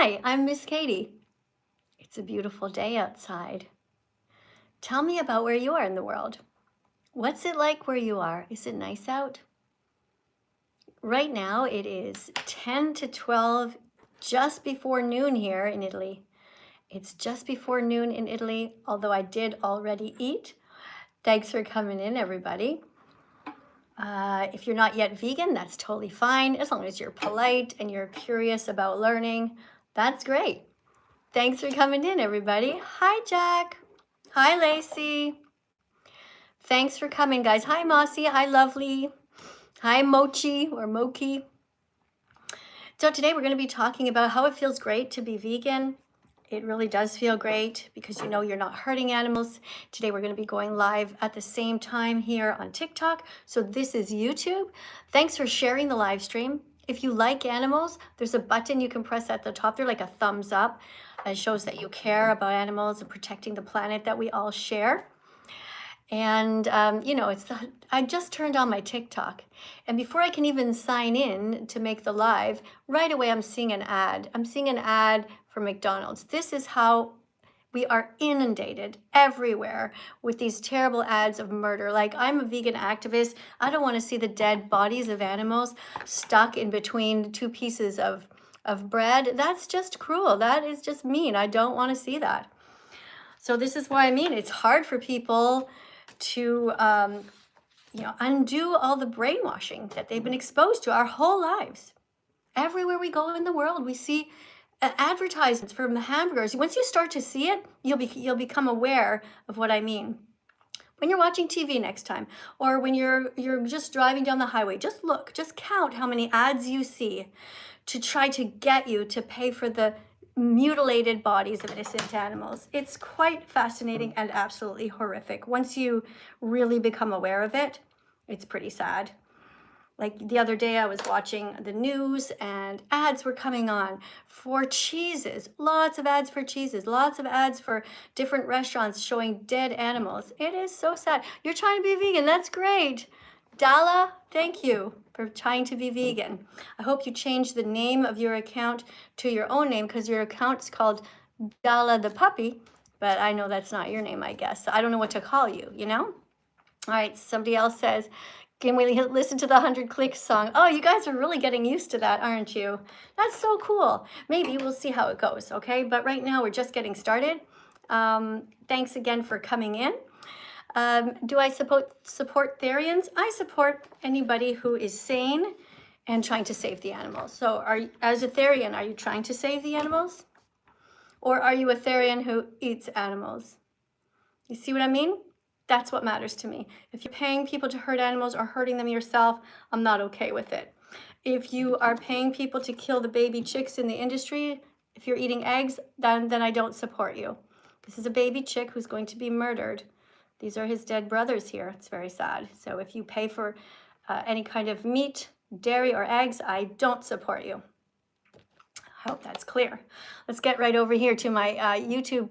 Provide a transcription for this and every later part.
Hi, I'm Miss Katie. It's a beautiful day outside. Tell me about where you are in the world. What's it like where you are? Is it nice out? Right now it is 10 to 12, just before noon here in Italy. It's just before noon in Italy, although I did already eat. Thanks for coming in, everybody. If you're not yet vegan, that's totally fine. As long as you're polite and you're curious about learning, that's great. Thanks for coming in, everybody. Hi, Jack. Hi, Lacey. Thanks for coming, guys. Hi, Mossy. Hi, Lovely. Hi, Mochi or Moki. So today we're going to be talking about how it feels great to be vegan. It really does feel great because you know you're not hurting animals. Today we're going to be going live at the same time here on TikTok. So this is YouTube. Thanks for sharing the live stream. If you like animals, there's a button you can press at the top there, like a thumbs up. It shows that you care about animals and protecting the planet that we all share. And, you know, I just turned on my TikTok, and before I can even sign in to make the live, right away I'm seeing an ad. I'm seeing an ad for McDonald's. This is how we are inundated everywhere with these terrible ads of murder. Like, I'm a vegan activist. I don't want to see the dead bodies of animals stuck in between two pieces of bread. That's just cruel. That is just mean. I don't want to see that. So this is why it's hard for people to undo all the brainwashing that they've been exposed to our whole lives. Everywhere we go in the world, we see advertisements for hamburgers. Once you start to see it, you'll become aware of what I mean. When you're watching TV next time, or when you're just driving down the highway, just look, just count how many ads you see to try to get you to pay for the mutilated bodies of innocent animals. It's quite fascinating and absolutely horrific. Once you really become aware of it, it's pretty sad. Like the other day I was watching the news and ads were coming on for cheeses, lots of ads for cheeses, lots of ads for different restaurants showing dead animals. It is so sad. You're trying to be vegan, that's great. Dala, thank you for trying to be vegan. I hope you change the name of your account to your own name, because your account's called Dala the puppy, but I know that's not your name, I guess. So I don't know what to call you, you know? All right, somebody else says, can we listen to the 100 Clicks song? Oh, you guys are really getting used to that, aren't you? That's so cool. Maybe we'll see how it goes, okay? But right now we're just getting started. Thanks again for coming in. Do I support Therians? I support anybody who is sane and trying to save the animals. So as a Therian, are you trying to save the animals? Or are you a Therian who eats animals? You see what I mean? That's what matters to me. If you're paying people to hurt animals or hurting them yourself, I'm not okay with it. If you are paying people to kill the baby chicks in the industry, if you're eating eggs, then I don't support you. This is a baby chick who's going to be murdered. These are his dead brothers here. It's very sad. So if you pay for any kind of meat, dairy, or eggs, I don't support you. I hope that's clear. Let's get right over here to my YouTube,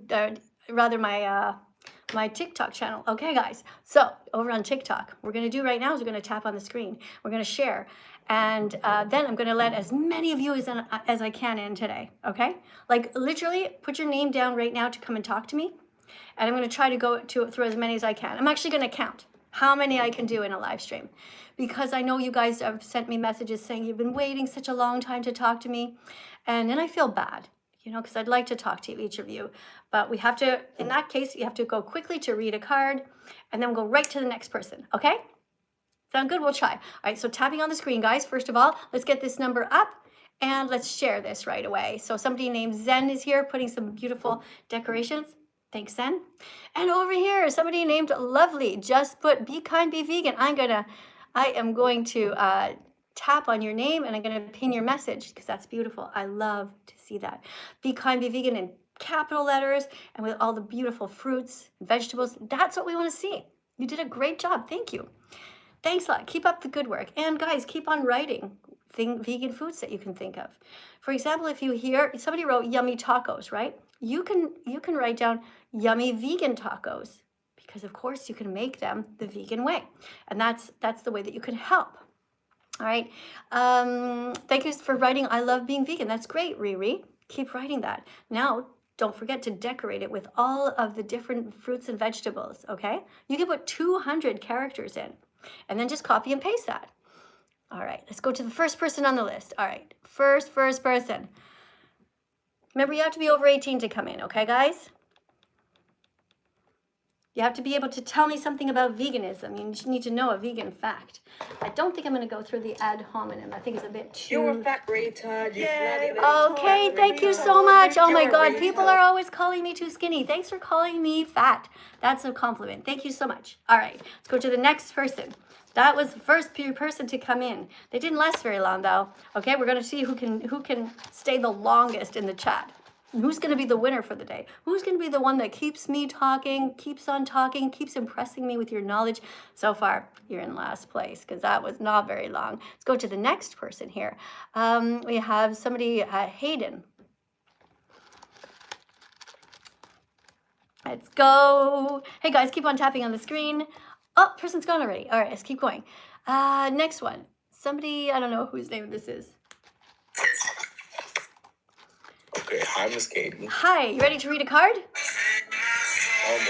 my TikTok channel. Okay, guys, so over on TikTok, what we're gonna do right now is we're gonna tap on the screen. We're gonna share. And then I'm gonna let as many of you as I can in today, okay? Like literally put your name down right now to come and talk to me. And I'm gonna try to go through as many as I can. I'm actually gonna count how many I can do in a live stream, because I know you guys have sent me messages saying you've been waiting such a long time to talk to me. And then I feel bad, you know, because I'd like to talk to each of you. But we have to, in that case, you have to go quickly to read a card, and then we'll go right to the next person, okay? Sound good? We'll try. All right, so tapping on the screen, guys. First of all, let's get this number up, and let's share this right away. So somebody named Zen is here putting some beautiful decorations. Thanks, Zen. And over here, somebody named Lovely just put, be kind, be vegan. I am going to tap on your name, and I'm going to pin your message, because that's beautiful. I love to see that. Be kind, be vegan in capital letters and with all the beautiful fruits and vegetables. That's what we want to see. You did a great job. Thank you. Thanks a lot. Keep up the good work. And guys, keep on writing vegan foods that you can think of. For example, if you hear somebody wrote yummy tacos, right? You can write down yummy vegan tacos, because of course you can make them the vegan way. And that's the way that you can help. All right. Thank you for writing, I love being vegan. That's great, Riri. Keep writing that. Now, don't forget to decorate it with all of the different fruits and vegetables, okay? You can put 200 characters in, and then just copy and paste that. All right, let's go to the first person on the list. All right, first person. Remember, you have to be over 18 to come in, okay, guys? You have to be able to tell me something about veganism. You need to know a vegan fact. I don't think I'm going to go through the ad hominem. I think it's a bit too... You're a fat retard. Okay, thank you so much. Oh my God, people are always calling me too skinny. Thanks for calling me fat. That's a compliment. Thank you so much. All right, let's go to the next person. That was the first person to come in. They didn't last very long though. Okay, we're going to see who can stay the longest in the chat. Who's going to be the winner for the day? Who's going to be the one that keeps me talking, keeps on talking, keeps impressing me with your knowledge? So far, you're in last place because that was not very long. Let's go to the next person here. We have somebody, Hayden. Let's go. Hey guys, keep on tapping on the screen. Oh, person's gone already. All right, let's keep going. Next one. Somebody, I don't know whose name this is. Okay, hi, Miss Katie. Hi, you ready to read a card?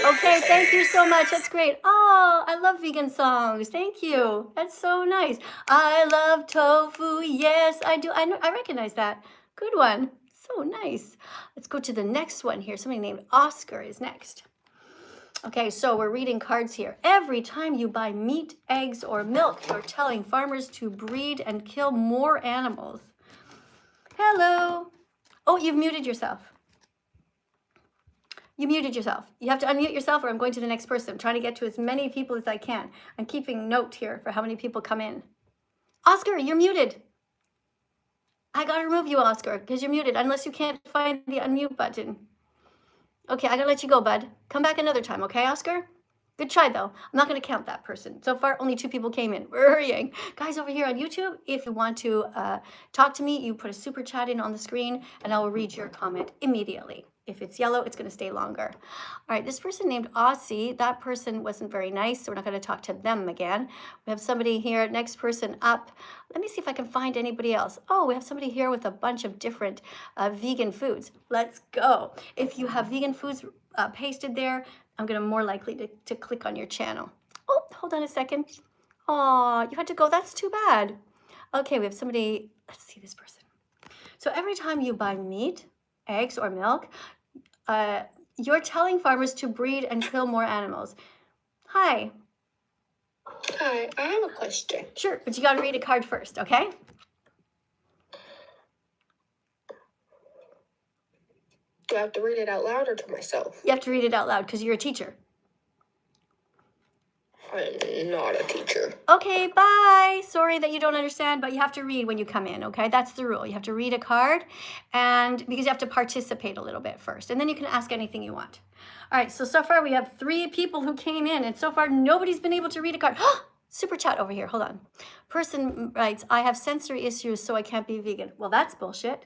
Okay, thank you so much. That's great. Oh, I love vegan songs. Thank you. That's so nice. I love tofu. Yes, I do. I recognize that. Good one. So nice. Let's go to the next one here. Somebody named Oscar is next. Okay, so we're reading cards here. Every time you buy meat, eggs, or milk, you're telling farmers to breed and kill more animals. Hello. Oh, you've muted yourself. You muted yourself. You have to unmute yourself or I'm going to the next person. I'm trying to get to as many people as I can. I'm keeping note here for how many people come in. Oscar, you're muted. I gotta remove you, Oscar, because you're muted, unless you can't find the unmute button. Okay, I gotta let you go, bud. Come back another time, okay, Oscar? Good try, though. I'm not going to count that person. So far, only 2 people came in. We're hurrying. Guys over here on YouTube, if you want to talk to me, you put a super chat in on the screen, and I will read your comment immediately. If it's yellow, it's going to stay longer. All right, this person named Aussie, that person wasn't very nice, so we're not going to talk to them again. We have somebody here, next person up. Let me see if I can find anybody else. Oh, we have somebody here with a bunch of different vegan foods. Let's go. If you have vegan foods pasted there, I'm going to more likely to click on your channel. Oh, hold on a second. Oh, you had to go. That's too bad. Okay, we have somebody. Let's see this person. So every time you buy meat, eggs, or milk, you're telling farmers to breed and kill more animals. Hi. Hi, I have a question. Sure, but you got to read a card first, okay? Do I have to read it out loud or to myself? You have to read it out loud because you're a teacher. I'm not a teacher. Okay, bye. Sorry that you don't understand, but you have to read when you come in, okay? That's the rule. You have to read a card, and because you have to participate a little bit first, and then you can ask anything you want. All right, so far we have 3 people who came in, and so far nobody's been able to read a card. Super chat over here. Hold on. Person writes, I have sensory issues, so I can't be vegan. Well, that's bullshit.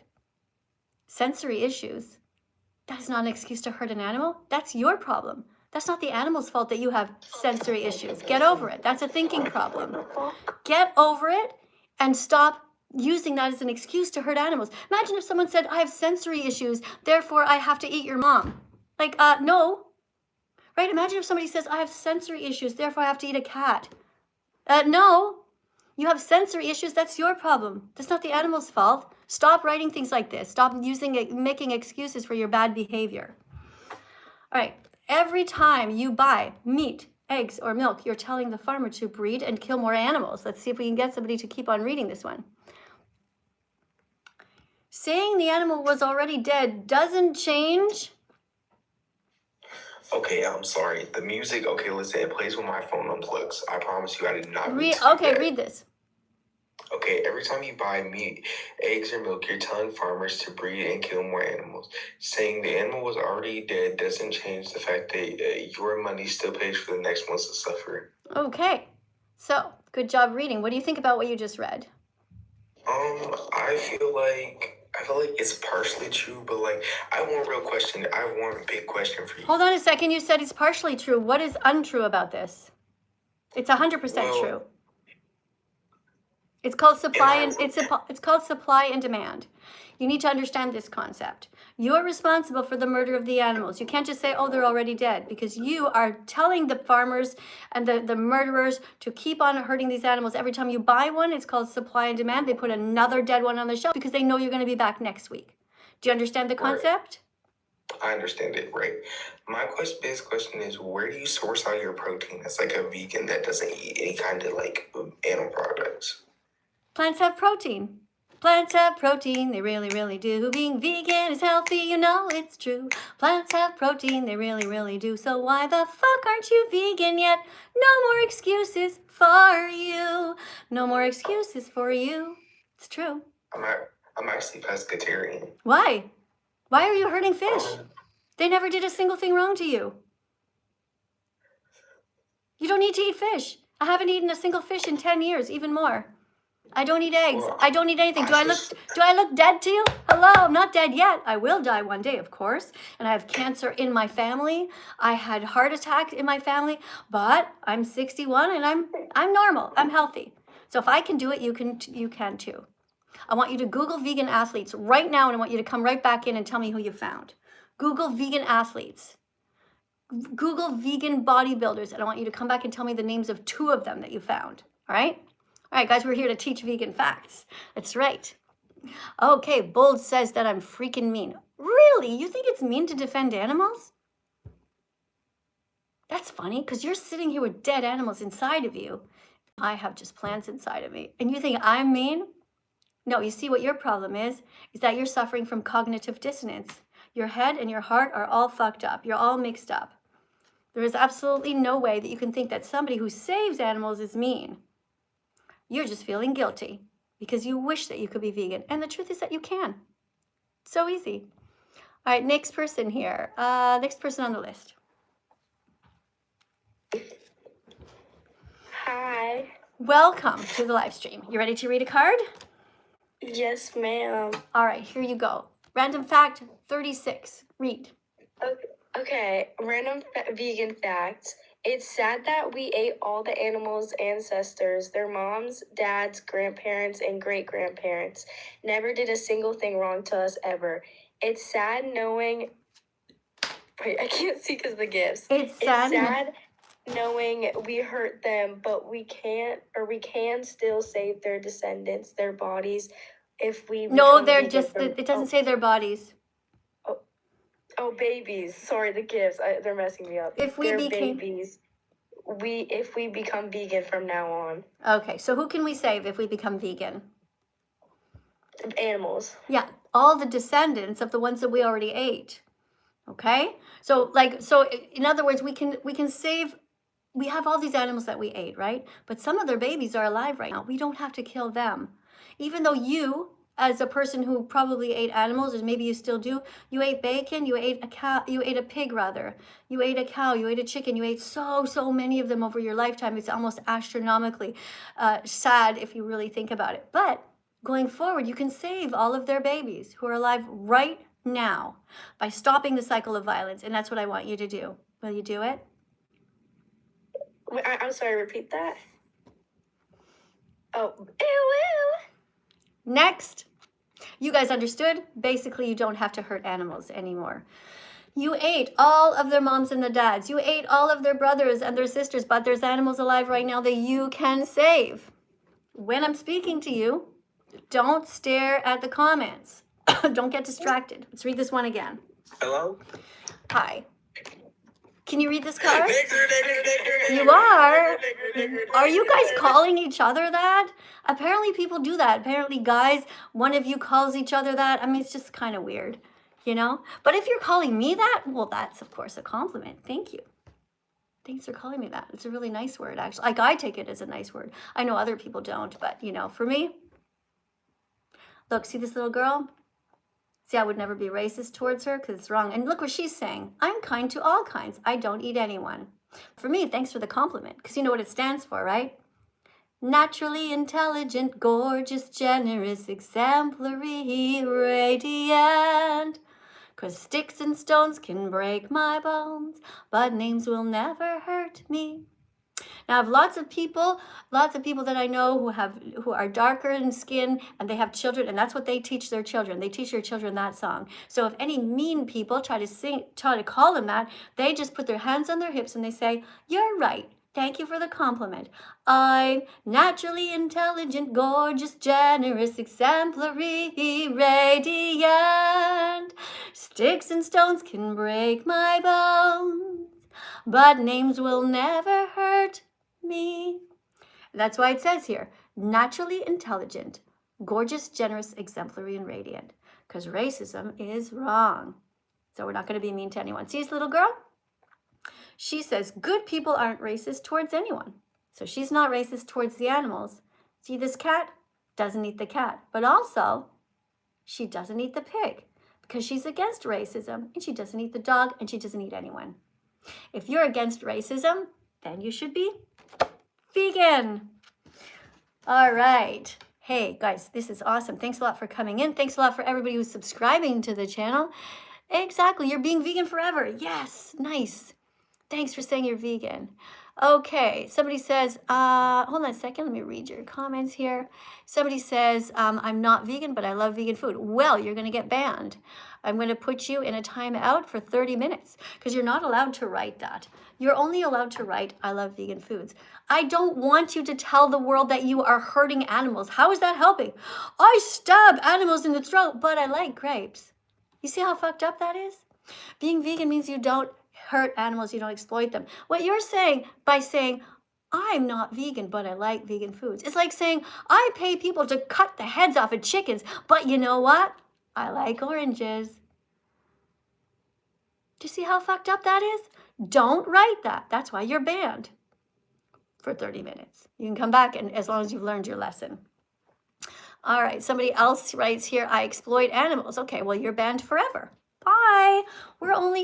Sensory issues? That is not an excuse to hurt an animal. That's your problem. That's not the animal's fault that you have sensory issues. Get over it. That's a thinking problem. Get over it and stop using that as an excuse to hurt animals. Imagine if someone said, I have sensory issues, therefore I have to eat your mom. Like, no. Right? Imagine if somebody says, I have sensory issues, therefore I have to eat a cat. No. You have sensory issues, that's your problem. That's not the animal's fault. Stop writing things like this. Stop making excuses for your bad behavior. All right. Every time you buy meat, eggs, or milk, you're telling the farmer to breed and kill more animals. Let's see if we can get somebody to keep on reading this one. Saying the animal was already dead doesn't change. Okay, I'm sorry. The music, okay, listen, it plays when my phone unplugs. I promise you I did not read this. Okay, every time you buy meat, eggs, or milk, you're telling farmers to breed and kill more animals. Saying the animal was already dead doesn't change the fact that your money still pays for the next one's to suffer. Okay, so good job reading. What do you think about what you just read? I feel like it's partially true, but like I have one big question for you. Hold on a second. You said it's partially true. What is untrue about this? It's 100% true. It's called supply and it's called supply and demand. You need to understand this concept. You are responsible for the murder of the animals. You can't just say, oh, they're already dead, because you are telling the farmers and the murderers to keep on hurting these animals. Every time you buy one, it's called supply and demand. They put another dead one on the shelf because they know you're going to be back next week. Do you understand the concept? I understand it, right? My biggest question is, where do you source all your protein as like a vegan that doesn't eat any kind of like animal products? Plants have protein. Plants have protein, they really, really do. Being vegan is healthy, you know it's true. Plants have protein, they really, really do. So why the fuck aren't you vegan yet? No more excuses for you. No more excuses for you. It's true. I'm actually pescatarian. Why? Why are you hurting fish? They never did a single thing wrong to you. You don't need to eat fish. I haven't eaten a single fish in 10 years, even more. I don't eat eggs. Well, I don't eat anything. Do I look dead to you? Hello, I'm not dead yet. I will die one day, of course. And I have cancer in my family. I had heart attack in my family, but I'm 61 and I'm normal. I'm healthy. So if I can do it, you can too. I want you to Google vegan athletes right now, and I want you to come right back in and tell me who you found. Google vegan athletes. Google vegan bodybuilders, and I want you to come back and tell me the names of 2 of them that you found. All right? All right, guys, we're here to teach vegan facts. That's right. Okay, Bold says that I'm freaking mean. Really? You think it's mean to defend animals? That's funny, because you're sitting here with dead animals inside of you. I have just plants inside of me. And you think I'm mean? No, you see what your problem is that you're suffering from cognitive dissonance. Your head and your heart are all fucked up. You're all mixed up. There is absolutely no way that you can think that somebody who saves animals is mean. You're just feeling guilty because you wish that you could be vegan. And the truth is that you can. So easy. All right, next person here. Next person on the list. Hi. Welcome to the live stream. You ready to read a card? Yes, ma'am. All right, here you go. Random fact 36. Read. Okay, vegan facts. It's sad that we ate all the animals' ancestors, their moms, dads, grandparents, and great-grandparents. Never did a single thing wrong to us ever. It's sad knowing... Wait, I can't see because of the gifts. It's sad knowing we hurt them, but we can still save their descendants, their bodies, if we... No, they're just... It doesn't say their bodies. Oh, babies. Sorry, the gifts. They're messing me up. If we became babies, if we become vegan from now on. Okay, so who can we save if we become vegan? Animals. Yeah, all the descendants of the ones that we already ate. Okay? So in other words, we can save. We have all these animals that we ate, right? But some of their babies are alive right now. We don't have to kill them. Even though you, as a person who probably ate animals, and maybe you still do, you ate bacon, you ate a cow, you ate a pig rather, you ate a cow, you ate a chicken, you ate so many of them over your lifetime. It's almost astronomically sad if you really think about it. But going forward, you can save all of their babies who are alive right now by stopping the cycle of violence, and that's what I want you to do. Will you do it? Wait, I'm sorry, repeat that. Oh, ew. Next. You guys understood? Basically, you don't have to hurt animals anymore. You ate all of their moms and their dads. You ate all of their brothers and their sisters, but there's animals alive right now that you can save. When I'm speaking to you, don't stare at the comments. Don't get distracted. Let's read this one again. Hello? Hi. Can you read this card? You are? Are you guys calling each other that? Apparently people do that. Apparently guys, one of you calls each other that. I mean, it's just kind of weird, you know? But if you're calling me that, well, that's of course a compliment. Thank you. Thanks for calling me that. It's a really nice word, actually. Like, I take it as a nice word. I know other people don't, but you know, for me, look, see this little girl? See, I would never be racist towards her because it's wrong. And look what she's saying. I'm kind to all kinds. I don't eat anyone. For me, thanks for the compliment, because you know what it stands for, right? Naturally intelligent, gorgeous, generous, exemplary, radiant. 'Cause sticks and stones can break my bones, but names will never hurt me. Now, I have lots of people that I know who are darker in skin, and they have children, and that's what they teach their children. They teach their children that song. So if any mean people try to call them that, they just put their hands on their hips and they say, "You're right. Thank you for the compliment. I'm naturally intelligent, gorgeous, generous, exemplary, radiant. Sticks and stones can break my bones, but names will never hurt me." That's why it says here, naturally intelligent, gorgeous, generous, exemplary, and radiant. Because racism is wrong. So we're not going to be mean to anyone. See this little girl? She says good people aren't racist towards anyone. So she's not racist towards the animals. See this cat? Doesn't eat the cat. But also, she doesn't eat the pig because she's against racism, and she doesn't eat the dog, and she doesn't eat anyone. If you're against racism, then you should be vegan. All right. Hey, guys, this is awesome. Thanks a lot for coming in. Thanks a lot for everybody who's subscribing to the channel. Exactly. You're being vegan forever. Yes. Nice. Thanks for saying you're vegan. Okay, somebody says, hold on a second, let me read your comments here. Somebody says, I'm not vegan, but I love vegan food. Well, you're going to get banned. I'm going to put you in a timeout for 30 minutes because you're not allowed to write that. You're only allowed to write, I love vegan foods. I don't want you to tell the world that you are hurting animals. How is that helping? I stab animals in the throat, but I like grapes. You see how fucked up that is? Being vegan means you don't hurt animals, you don't exploit them. What you're saying by saying, I'm not vegan, but I like vegan foods. It's like saying, I pay people to cut the heads off of chickens, but you know what? I like oranges. Do you see how fucked up that is? Don't write that. That's why you're banned for 30 minutes. You can come back and as long as you've learned your lesson. All right, somebody else writes here, I exploit animals. Okay, well, you're banned forever. Bye.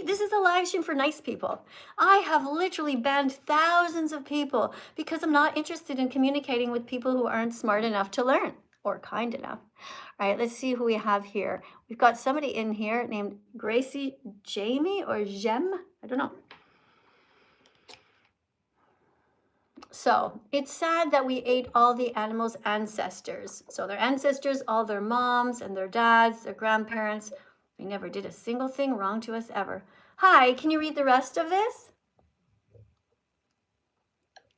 This is a live stream for nice people. I have literally banned thousands of people because I'm not interested in communicating with people who aren't smart enough to learn or kind enough. All right, let's see who we have here. We've got somebody in here named Gracie Jamie or Jem. I don't know. So it's sad that we ate all the animals' ancestors. So their ancestors, all their moms and their dads, their grandparents, they never did a single thing wrong to us ever. Hi, can you read the rest of this?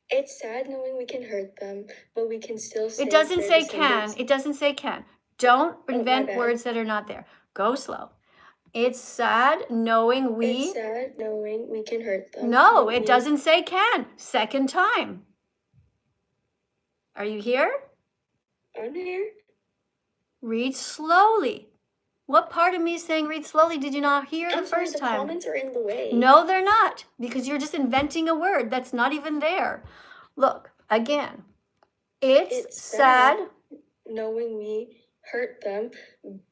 It's sad knowing we can hurt them, but we can still save It doesn't their say descendants. can. It doesn't say can. Don't invent words that are not there. Go slow. It's sad knowing we... It's sad knowing we can hurt them. No, it doesn't say can. Second time. Are you here? I'm here. Read slowly. What part of me saying read slowly did you not hear the sorry, first time? The comments are in the way. No, they're not, because you're just inventing a word that's not even there. Look, again, it's sad knowing we hurt them,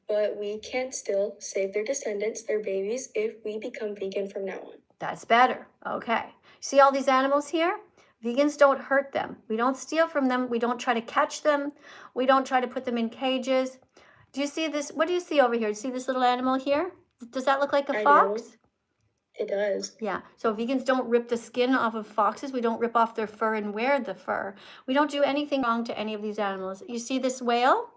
but we can still save their descendants, their babies, if we become vegan from now on. That's better. Okay. See all these animals here? Vegans don't hurt them. We don't steal from them. We don't try to catch them. We don't try to put them in cages. Do you see this? What do you see over here? Do you see this little animal here? Does that look like a fox? Do. It does. Yeah. So vegans don't rip the skin off of foxes. We don't rip off their fur and wear the fur. We don't do anything wrong to any of these animals. You see this whale?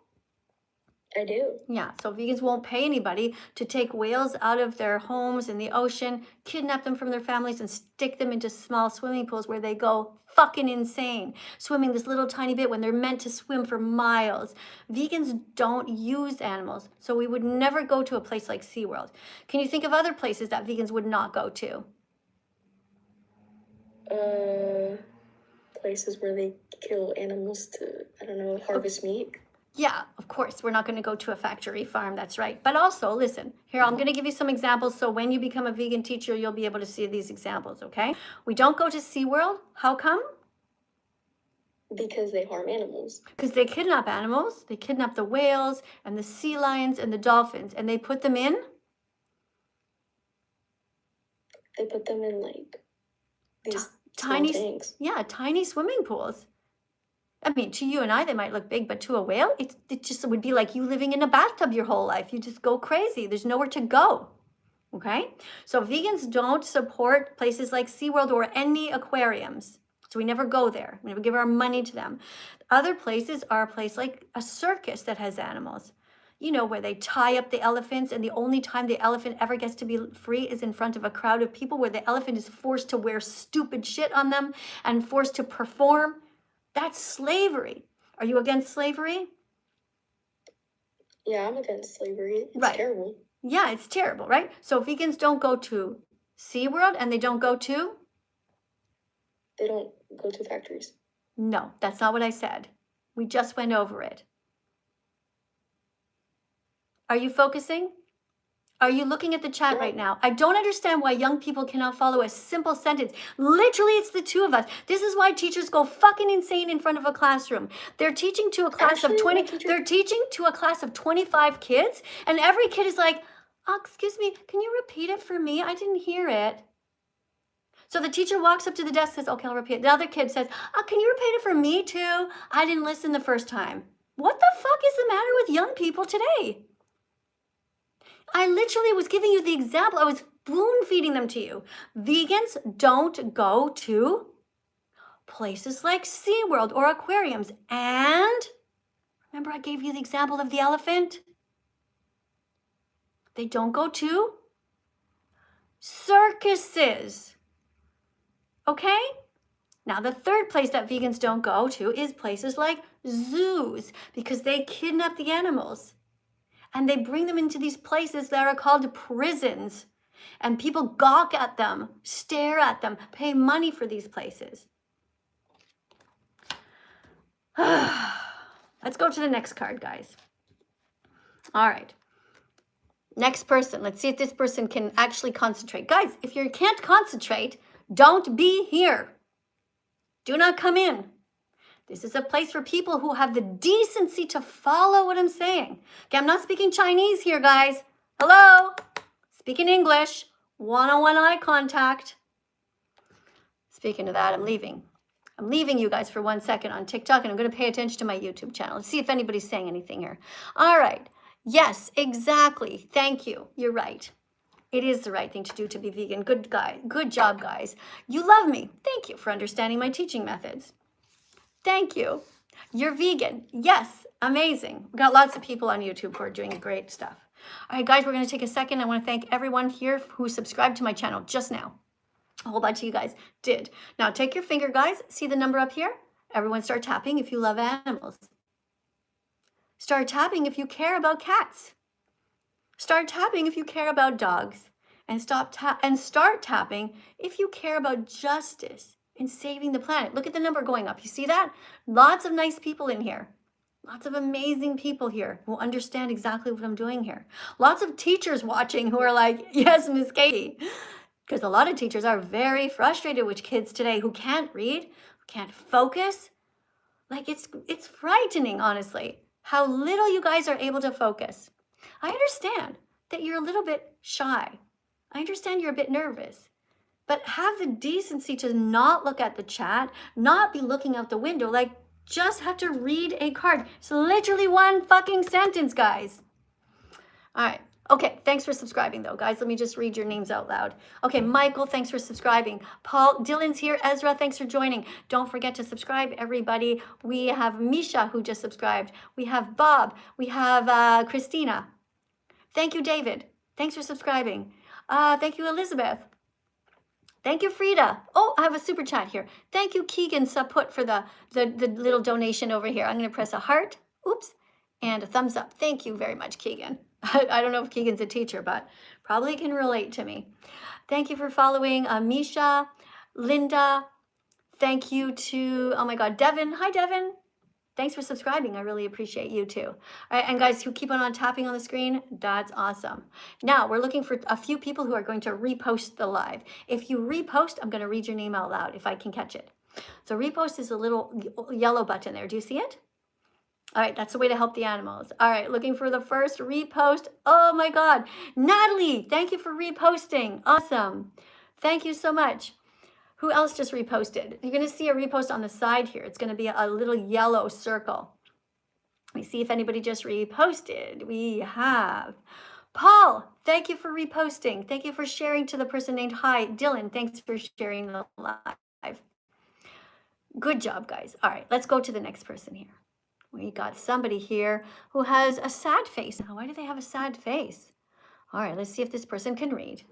I do. Yeah, so vegans won't pay anybody to take whales out of their homes in the ocean, kidnap them from their families, and stick them into small swimming pools where they go fucking insane, swimming this little tiny bit when they're meant to swim for miles. Vegans don't use animals, so we would never go to a place like SeaWorld. Can you think of other places that vegans would not go to? Places where they kill animals to, I don't know, harvest meat. Yeah, of course, we're not going to go to a factory farm, that's right. But also, listen, here, I'm going to give you some examples so when you become a vegan teacher, you'll be able to see these examples, okay? We don't go to SeaWorld. How come? Because they harm animals. Because they kidnap animals. They kidnap the whales and the sea lions and the dolphins, and they put them in? They put them in, like, these tiny tanks. Yeah, tiny swimming pools. I mean, to you and I, they might look big, but to a whale, it just would be like you living in a bathtub your whole life. You just go crazy. There's nowhere to go, okay? So vegans don't support places like SeaWorld or any aquariums, So we never go there. We never give our money to them. Other places are a place like a circus that has animals, you know, where they tie up the elephants, and the only time the elephant ever gets to be free is in front of a crowd of people, where the elephant is forced to wear stupid shit on them and forced to perform. That's slavery. Are you against slavery? Yeah, I'm against slavery. It's Right. terrible. Yeah, it's terrible, right? So vegans don't go to SeaWorld, and they don't go to? They don't go to factories. No, that's not what I said. We just went over it. Are you focusing? Are you looking at the chat Yeah. right now? I don't understand why young people cannot follow a simple sentence. Literally, it's the two of us. This is why teachers go fucking insane in front of a classroom. They're teaching to a class of 20. They're teaching to a class of 25 kids, and every kid is like, oh, excuse me, can you repeat it for me? I didn't hear it. So the teacher walks up to the desk, says, okay, I'll repeat it. The other kid says, oh, can you repeat it for me too? I didn't listen the first time. What the fuck is the matter with young people today? I literally was giving you the example. I was spoon feeding them to you. Vegans don't go to places like SeaWorld or aquariums. And remember, I gave you the example of the elephant? They don't go to circuses. Okay? Now, the third place that vegans don't go to is places like zoos, because they kidnap the animals and they bring them into these places that are called prisons. And people gawk at them, stare at them, pay money for these places. Let's go to the next card, guys. All right. Next person. Let's see if this person can actually concentrate. Guys, if you can't concentrate, don't be here. Do not come in. This is a place for people who have the decency to follow what I'm saying. Okay, I'm not speaking Chinese here, guys. Hello? Speaking English. One-on-one eye contact. Speaking of that, I'm leaving. I'm leaving you guys for 1 second on TikTok, and I'm going to pay attention to my YouTube channel. Let's see if anybody's saying anything here. All right. Yes, exactly. Thank you. You're right. It is the right thing to do to be vegan. Good guy. Good job, guys. You love me. Thank you for understanding my teaching methods. Thank you. You're vegan. Yes, amazing. We've got lots of people on YouTube who are doing great stuff. All right, guys, we're going to take a second. I want to thank everyone here who subscribed to my channel just now. A whole bunch of you guys did. Now take your finger, guys. See the number up here? Everyone start tapping if you love animals. Start tapping if you care about cats. Start tapping if you care about dogs. And start tapping if you care about justice and saving the planet. Look at the number going up. You see that? Lots of nice people in here. Lots of amazing people here who understand exactly what I'm doing here. Lots of teachers watching who are like, yes, Miss Katie. Because a lot of teachers are very frustrated with kids today who can't read, who can't focus. Like it's frightening, honestly, how little you guys are able to focus. I understand that you're a little bit shy. I understand you're a bit nervous. But have the decency to not look at the chat, not be looking out the window, like just have to read a card. It's literally one fucking sentence, guys. All right. Okay, thanks for subscribing, though, guys. Let me just read your names out loud. Okay, Michael, thanks for subscribing. Paul, Dylan's here. Ezra, thanks for joining. Don't forget to subscribe, everybody. We have Misha, who just subscribed. We have Bob. We have Christina. Thank you, David. Thanks for subscribing. Thank you, Elizabeth. Thank you, Frida. Oh, I have a super chat here. Thank you, Keegan Saput, for the little donation over here. I'm going to press a heart. Oops. And a thumbs up. Thank you very much, Keegan. I don't know if Keegan's a teacher, but probably can relate to me. Thank you for following Misha, Linda. Thank you to, oh my God, Devin. Hi, Devin. Thanks for subscribing. I really appreciate you too. All right, and guys who keep on tapping on the screen, that's awesome. Now we're looking for a few people who are going to repost the live. If you repost, I'm going to read your name out loud if I can catch it. So repost is a little yellow button there. Do you see it? All right, that's the way to help the animals. All right, looking for the first repost. Oh my God. Natalie, thank you for reposting. Awesome. Thank you so much. Who else just reposted? You're going to see a repost on the side here. It's going to be a little yellow circle. Let me see if anybody just reposted. We have Paul. Thank you for reposting. Thank you for sharing to the person named Hi. Dylan, thanks for sharing the live. Good job, guys. All right, let's go to the next person here. We got somebody here who has a sad face. Now, why do they have a sad face? All right, let's see if this person can read.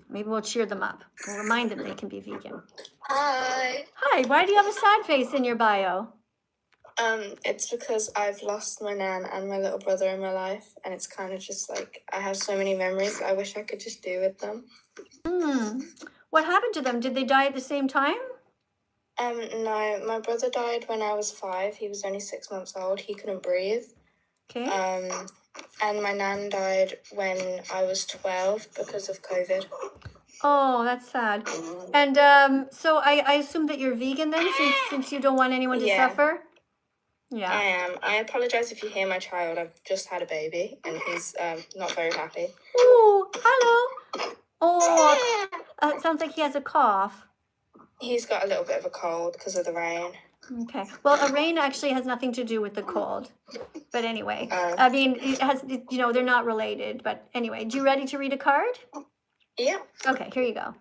Maybe we'll cheer them up. We'll remind them they can be vegan. Hi. Hi, why do you have a sad face in your bio? It's because I've lost my nan and my little brother in my life, and it's kind of just like I have so many memories that I wish I could just do with them. What happened to them? Did they die at the same time? No, my brother died when I was 5. He was only 6 months old. He couldn't breathe. Okay. And my nan died when I was 12 because of COVID. Oh, that's sad. And so I assume that you're vegan then, since you don't want anyone to suffer? Yeah. I am. I apologize if you hear my child. I've just had a baby, and he's not very happy. Ooh, hello. Oh, it sounds like he has a cough. He's got a little bit of a cold because of the rain. Okay. Well, a rain actually has nothing to do with the cold. But anyway, I mean, it has, you know, they're not related. But anyway, you ready to read a card? Yeah. Okay, here you go.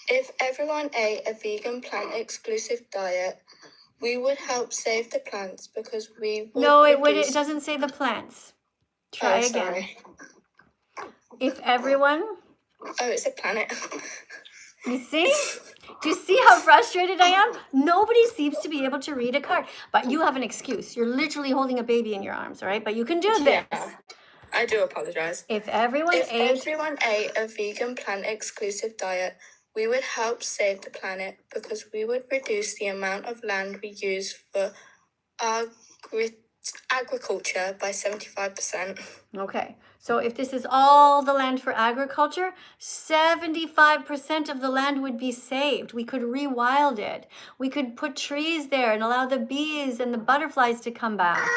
If everyone ate a vegan plant-exclusive diet, we would help save the plants because we would No, it doesn't say the plants. Try again. Sorry. If everyone... Oh, it's a planet. You see? Do you see how frustrated I am? Nobody seems to be able to read a card. But you have an excuse. You're literally holding a baby in your arms, all right? But you can do this. Yeah, I do apologize. If everyone ate a vegan plant-exclusive diet, we would help save the planet because we would reduce the amount of land we use for agriculture by 75%. Okay, so if this is all the land for agriculture, 75% of the land would be saved. We could rewild it. We could put trees there and allow the bees and the butterflies to come back.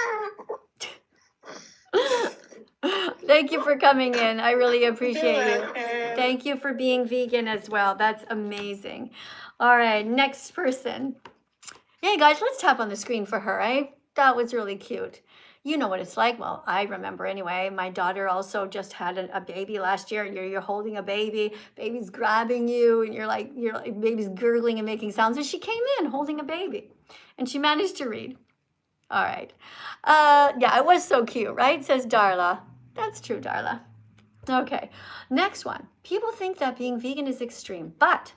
Thank you for coming in. I really appreciate you. Thank you for being vegan as well. That's amazing. All right, next person. Hey guys, let's tap on the screen for her, eh? That was really cute. You know what it's like. Well, I remember anyway. My daughter also just had a baby last year. You're holding a baby. Baby's grabbing you, and you're like baby's gurgling and making sounds. And she came in holding a baby, and she managed to read. All right. Yeah, it was so cute, right? Says Darla. That's true, Darla. Okay. Next one. People think that being vegan is extreme, but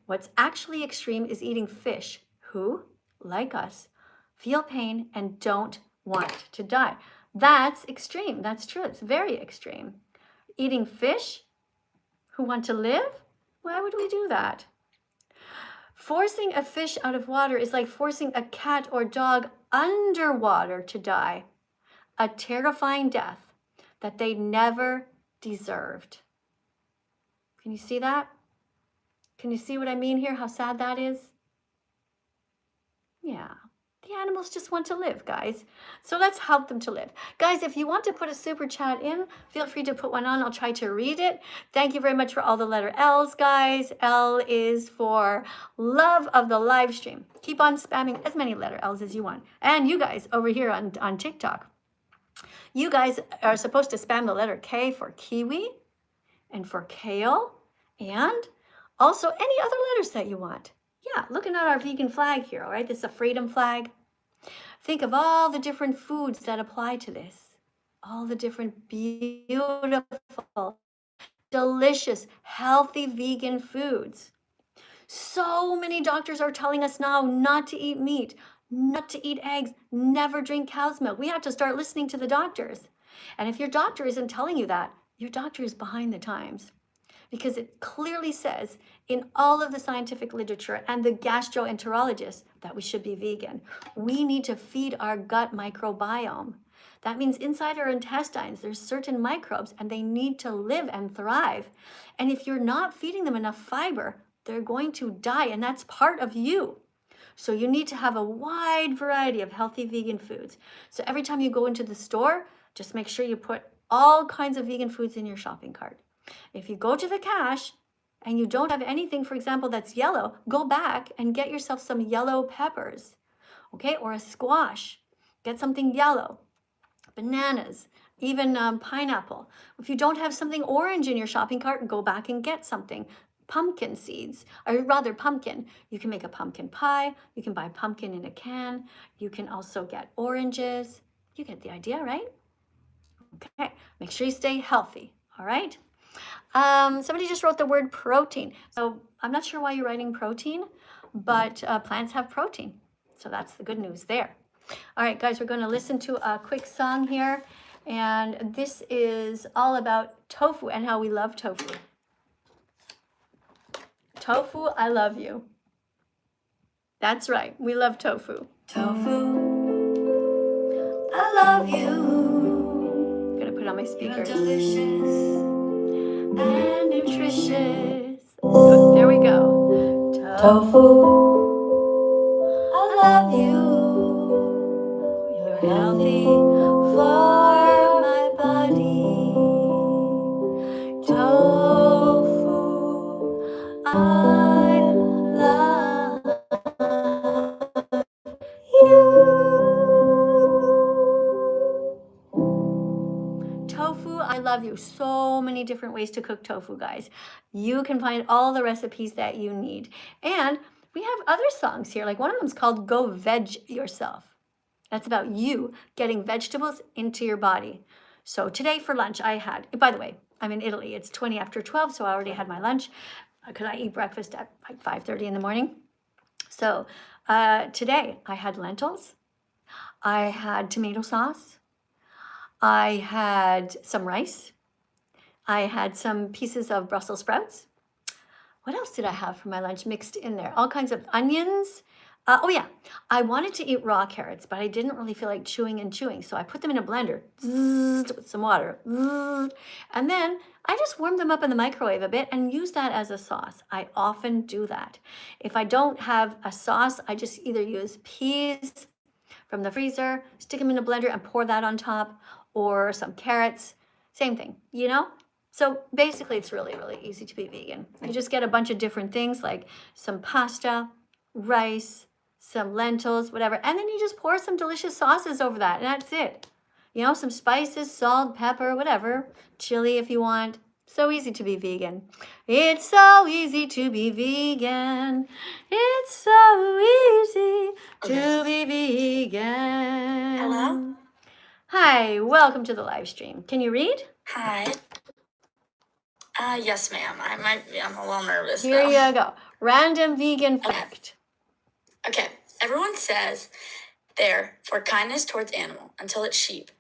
what's actually extreme is eating fish who, like us, feel pain and don't want to die. That's extreme. That's true. It's very extreme. Eating fish who want to live? Why would we do that? Forcing a fish out of water is like forcing a cat or dog underwater to die. A terrifying death that they never deserved. Can you see that? Can you see what I mean here? How sad that is? Yeah. The animals just want to live, guys. So let's help them to live. Guys, if you want to put a super chat in, feel free to put one on. I'll try to read it. Thank you very much for all the letter L's, guys. L is for love of the live stream. Keep on spamming as many letter L's as you want. And you guys over here on TikTok, you guys are supposed to spam the letter K for kiwi and for kale and also any other letters that you want. Yeah, looking at our vegan flag here, all right? This is a freedom flag. Think of all the different foods that apply to this. All the different beautiful, delicious, healthy vegan foods. So many doctors are telling us now not to eat meat, not to eat eggs, never drink cow's milk. We have to start listening to the doctors. And if your doctor isn't telling you that, your doctor is behind the times. Because it clearly says in all of the scientific literature and the gastroenterologists that we should be vegan. We need to feed our gut microbiome. That means inside our intestines, there's certain microbes and they need to live and thrive. And if you're not feeding them enough fiber, they're going to die, and that's part of you. So you need to have a wide variety of healthy vegan foods. So every time you go into the store, just make sure you put all kinds of vegan foods in your shopping cart. If you go to the cash and you don't have anything, for example, that's yellow, go back and get yourself some yellow peppers, okay? Or a squash. Get something yellow. Bananas, even pineapple. If you don't have something orange in your shopping cart, go back and get something. pumpkin seeds, or rather pumpkin. You can make a pumpkin pie. You can buy pumpkin in a can. You can also get oranges. You get the idea, right? Okay, make sure you stay healthy, all right? Somebody just wrote the word protein. So I'm not sure why you're writing protein, but plants have protein. So that's the good news there. All right, guys, we're going to listen to a quick song here. And this is all about tofu and how we love tofu. Tofu, I love you. That's right, we love tofu. Tofu, I love you. I'm going to put on my speakers. You're delicious and nutritious. Oh, there we go. Tofu, I love you. You're healthy for my body. Tofu, I love you. Tofu, I love you. So many different ways to cook tofu, guys. You can find all the recipes that you need. And we have other songs here. Like one of them is called Go Veg Yourself. That's about you getting vegetables into your body. So today for lunch I had, by the way, I'm in Italy. It's 20 after 12, so I already had my lunch because I eat breakfast at like 5:30 in the morning. So today I had lentils. I had tomato sauce. I had some rice. I had some pieces of Brussels sprouts. What else did I have for my lunch mixed in there? All kinds of onions. Oh yeah, I wanted to eat raw carrots, but I didn't really feel like chewing and chewing. So I put them in a blender with some water. And then I just warmed them up in the microwave a bit and used that as a sauce. I often do that. If I don't have a sauce, I just either use peas from the freezer, stick them in a blender and pour that on top, or some carrots. Same thing, you know? So basically it's really, really easy to be vegan. You just get a bunch of different things like some pasta, rice, some lentils, whatever. And then you just pour some delicious sauces over that and that's it. You know, some spices, salt, pepper, whatever, chili if you want. So easy to be vegan. It's so easy to be vegan. It's so easy to be vegan. Hello? Hi, welcome to the live stream. Can you read? Hi. Yes, ma'am. I'm a little nervous. Here though. you go. Random vegan fact. Okay. Everyone says they're for kindness towards animal until it's sheep,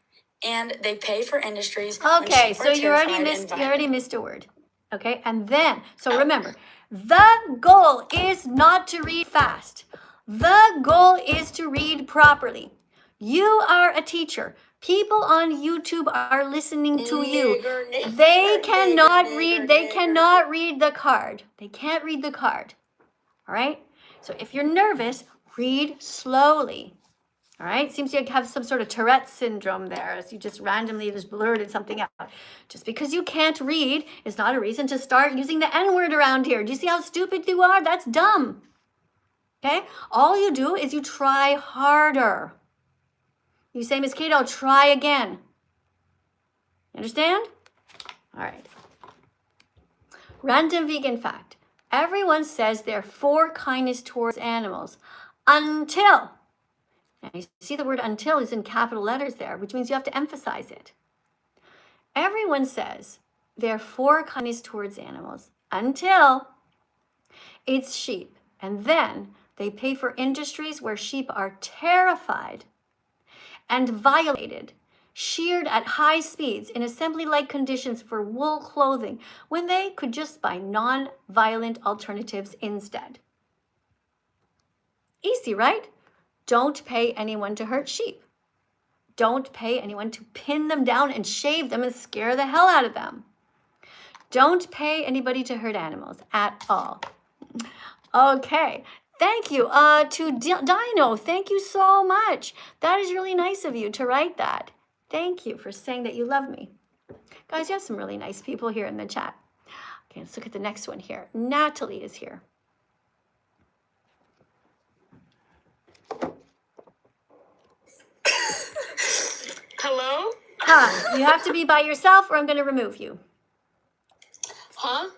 and they pay for industries. when Okay, sheep so are you already terrified missed and a word. Okay, and then so remember, the goal is not to read fast. The goal is to read properly. You are a teacher. People on YouTube are listening to you. They cannot read the card. They can't read the card. All right? So if you're nervous, read slowly. All right? Seems you have some sort of Tourette syndrome there as you just randomly just blurted something out. Just because you can't read is not a reason to start using the N-word around here. Do you see how stupid you are? That's dumb. Okay? All you do is you try harder. You say, Miss Kate, I'll try again. Understand? All right. Random vegan fact. Everyone says they're for kindness towards animals until, now you see the word until is in capital letters there, which means you have to emphasize it. Everyone says they're for kindness towards animals until it's sheep. And then they pay for industries where sheep are terrified and violated, sheared at high speeds in assembly-like conditions for wool clothing when they could just buy non-violent alternatives instead. Easy, right? Don't pay anyone to hurt sheep. Don't pay anyone to pin them down and shave them and scare the hell out of them. Don't pay anybody to hurt animals at all. Okay. Thank you. To Dino, thank you so much. That is really nice of you to write that. Thank you for saying that you love me. Guys, you have some really nice people here in the chat. Okay, let's look at the next one here. Natalie is here. Hello? Hi, you have to be by yourself or I'm going to remove you. Huh?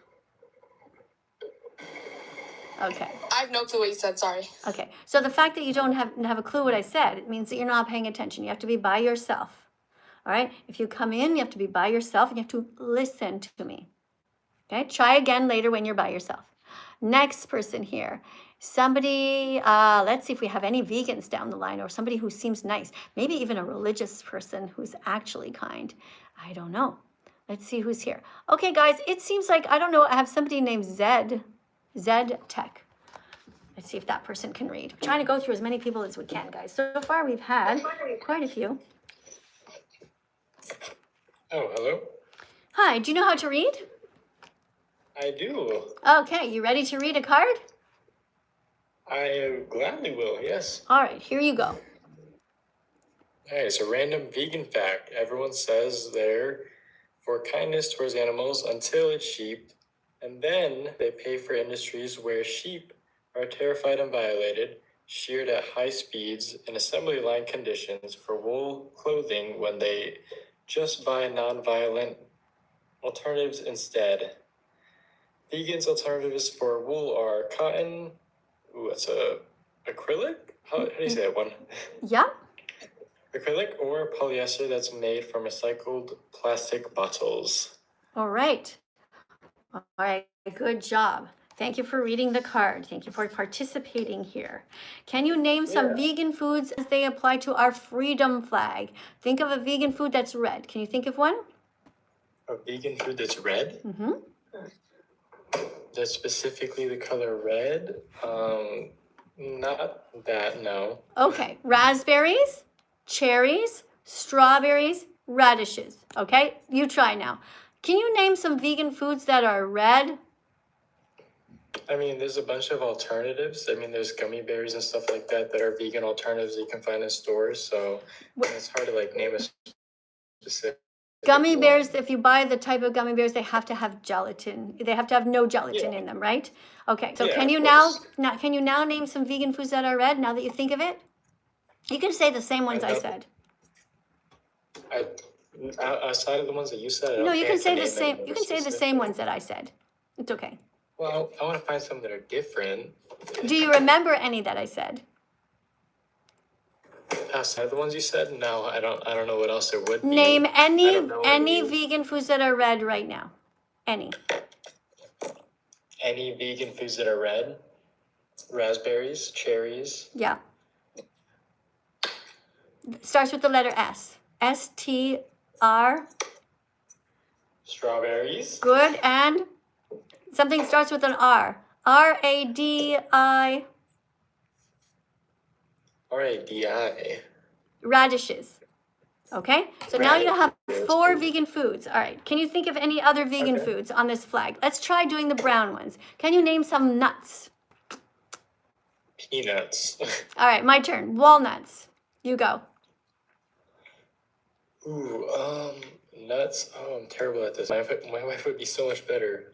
Okay. I have no clue what you said, sorry. Okay. So the fact that you don't have a clue what I said, it means that you're not paying attention. You have to be by yourself. All right. If you come in, you have to be by yourself and you have to listen to me. Okay. Try again later when you're by yourself. Next person here. Somebody, let's see if we have any vegans down the line or somebody who seems nice. Maybe even a religious person who's actually kind. I don't know. Let's see who's here. Okay, guys, it seems like, I don't know, I have somebody named Zed Tech. Let's see if that person can read. We're trying to go through as many people as we can, guys. So far, we've had quite a few. Oh, hello. Hi, do you know how to read? I do. Okay, you ready to read a card? I gladly will, yes. All right, here you go. Hey, it's a random vegan fact. Everyone says they're for kindness towards animals until it's sheep, and then they pay for industries where sheep are terrified and violated, sheared at high speeds in assembly line conditions for wool clothing when they just buy non-violent alternatives instead. Vegans' alternatives for wool are cotton. Ooh, that's a acrylic? How do you say that one? Yeah. Acrylic or polyester that's made from recycled plastic bottles. All right. All right. Good job. Thank you for reading the card. Thank you for participating here. Can you name some vegan foods as they apply to our freedom flag? Think of a vegan food that's red. Can you think of one? A vegan food that's red? Mm-hmm. That's specifically the color red? Not that, no. Okay. Raspberries, cherries, strawberries, radishes. Okay. You try now. Can you name some vegan foods that are red? I mean, there's a bunch of alternatives. I mean, there's gummy bears and stuff like that that are vegan alternatives that you can find in stores. So it's hard to like name a specific Gummy one. bears, if you buy the type of gummy bears, they have to have gelatin. They have to have no gelatin in them, right? Okay. So Yeah, can you of now course. can you now name some vegan foods that are red now that you think of it? You can say the same ones I said. Outside of the ones that you said, I don't No, you think can I say the name same. any You more can say the same specific. ones that I said. It's okay. Well, I want to find some that are different. Do you remember any that I said? Outside of the ones you said, no, I don't know what else there would be. Name I any don't know vegan foods that are red right now. Any. any vegan foods that are red. Raspberries, cherries. Yeah. Starts with the letter S. S-T-R. Strawberries. Good. And something starts with an R. R-A-D-I. R-A-D-I. Radishes. Okay? So now you have 4 vegan foods. All right. Can you think of any other vegan foods on this flag? Let's try doing the brown ones. Can you name some nuts? Peanuts. All right, my turn. Walnuts. You go. Ooh, nuts. Oh, I'm terrible at this. My wife would be so much better.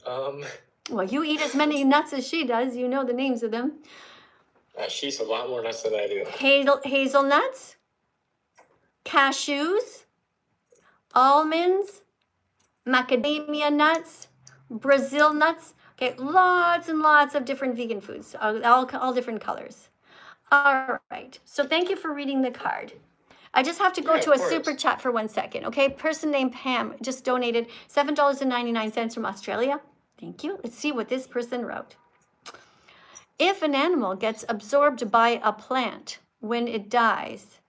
Well, you eat as many nuts as she does. You know the names of them. She eats a lot more nuts than I do. Hazelnuts. Cashews. Almonds. Macadamia nuts. Brazil nuts. Okay, lots and lots of different vegan foods, all different colors. All right, so thank you for reading the card. I just have to go to a super chat for 1 second, okay? Person named Pam just donated $7.99 from Australia. Thank you. Let's see what this person wrote. If an animal gets absorbed by a plant when it dies,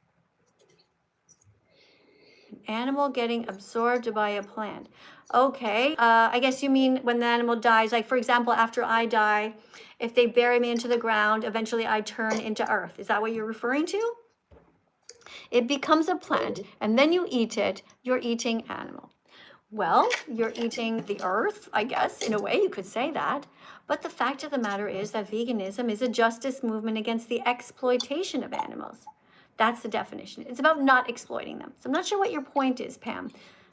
an animal getting absorbed by a plant. Okay, I guess you mean when the animal dies, like for example, after I die, if they bury me into the ground, eventually I turn into earth. Is that what you're referring to? It becomes a plant and then you eat it, you're eating animal. Well, you're eating the earth, I guess, in a way you could say that. But the fact of the matter is that veganism is a justice movement against the exploitation of animals. That's the definition. It's about not exploiting them. So I'm not sure what your point is, Pam.